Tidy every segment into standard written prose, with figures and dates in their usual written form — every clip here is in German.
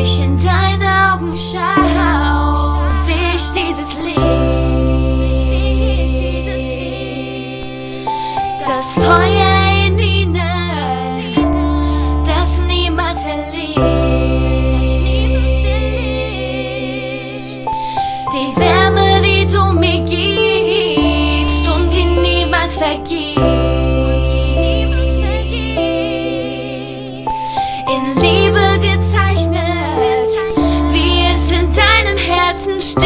ich in deine Augen schau, seh ich dieses Licht, das Feuer in ihnen, das niemals erlischt, die Wärme, die du mir gibst und die niemals vergisst. In Liebe gezeichnet, wie es in deinem Herzen steht.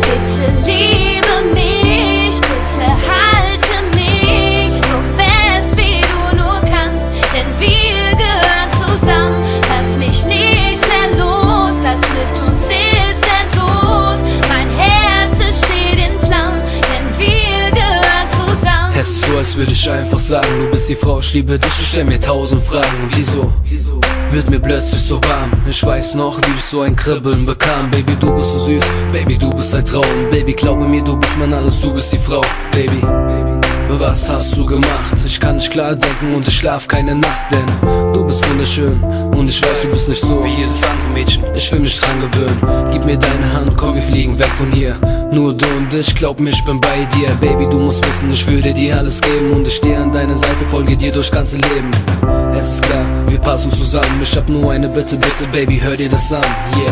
Bitte liebe mich, bitte halte mich so fest wie du nur kannst, denn wir gehören zusammen. Lass mich nicht mehr los, das mit uns ist endlos. Mein Herz es steht in Flammen, denn wir gehören zusammen. Es ist so, als würde ich einfach sagen, du bist die Frau, ich liebe dich, ich stell mir 1000 Fragen. Wieso wird mir plötzlich so warm? Ich weiß noch, wie ich so ein Kribbeln bekam. Baby, du bist so süß, Baby, du bist ein Traum. Baby, glaube mir, du bist mein Alles, du bist die Frau. Baby, was hast du gemacht? Ich kann nicht klar denken und ich schlaf keine Nacht, denn du bist wunderschön und ich weiß, du bist nicht so wie jedes andere Mädchen. Ich will mich dran gewöhnen, gib mir deine Hand, komm, wir fliegen weg von hier. Nur du und ich, glaub mir, ich bin bei dir. Baby, du musst wissen, ich würde dir alles geben und ich stehe an deiner Seite, folge dir durchs ganze Leben. Es ist klar, wir passen zusammen, ich hab nur eine Bitte, bitte, Baby, hör dir das an, yeah.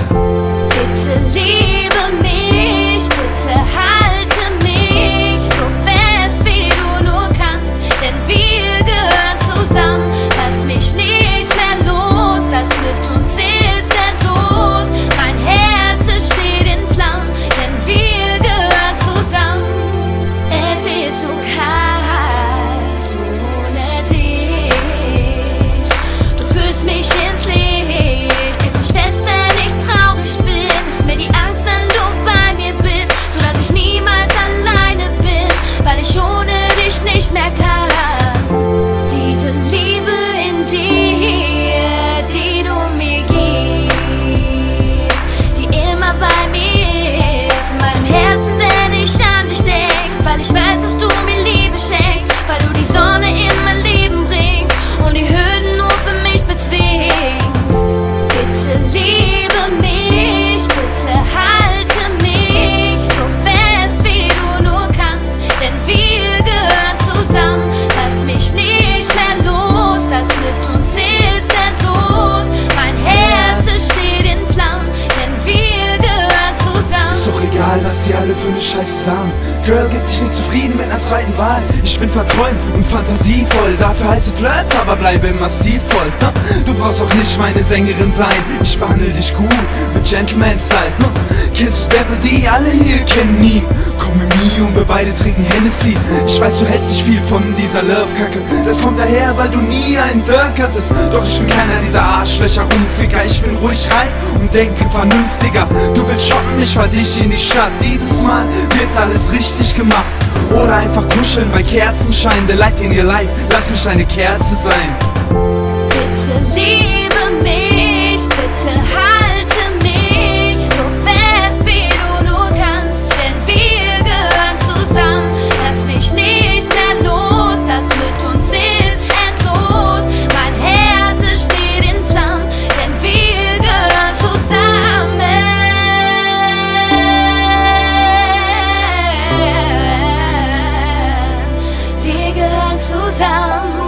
Bitte liebe mich, bitte halte mich so fest wie du nur kannst, denn wir gehören zusammen. Lass mich nicht mehr los, das mit uns ist endlos. Mein Herz es steht in Flammen, denn wir gehören zusammen. Es ist so kalt ohne dich, du führst mich ins Licht, hältst mich fest, wenn ich traurig bin. Nimmst mir die Angst, wenn du bei mir bist, sodass ich niemals alleine bin, weil ich ohne dich nicht mehr kann. Diese Liebe in dir, die du mir gibst, die immer bei mir ist, in meinem Herzen, wenn ich an dich denk, weil ich weiß, dass du mir Liebe schenkst, weil du die Sonne in mein Leben bringst und die Hürden nur für mich bezwingst. Bitte liebe mich, bitte halte mich so fest wie du nur kannst, denn wir gehören zusammen. Lass mich nicht mehr los, das mit uns ist endlos. Mein Herz es steht in Flammen, denn wir gehören zusammen. Ist doch egal, was die alle für ne Scheiße sagen. Girl, gib dich nicht zufrieden mit einer zweiten Wahl. Ich bin verträumt und fantasievoll, dafür heiße Flirts, aber bleibe immer stilvoll. Du brauchst auch nicht meine Sängerin sein, ich behandle dich gut mit Gentleman-Style. Kennst du Battle D? Alle hier kennen ihn. Komm mit mir und wir beide trinken Hennessy. Ich weiß, du hältst nicht viel von dieser Love-Kacke, das kommt daher, weil du nie einen Dirk hattest. Doch ich bin keiner dieser Arschlöcher, Rumficker. Ich bin ruhig rein und denke vernünftiger. Du willst shoppen, ich fahr dich in die Stadt. Dieses Mal wird alles richtig gemacht. Oder einfach kuscheln bei Kerzenschein. The light in your life, lass mich eine Kerze sein. Bitte liebe mich, bitte halte mich so fest wie du nur kannst, denn wir gehören zusammen. Lass mich nicht mehr los, das mit uns ist endlos. Mein Herz es steht in Flammen, denn wir gehören zusammen. Wir gehören zusammen.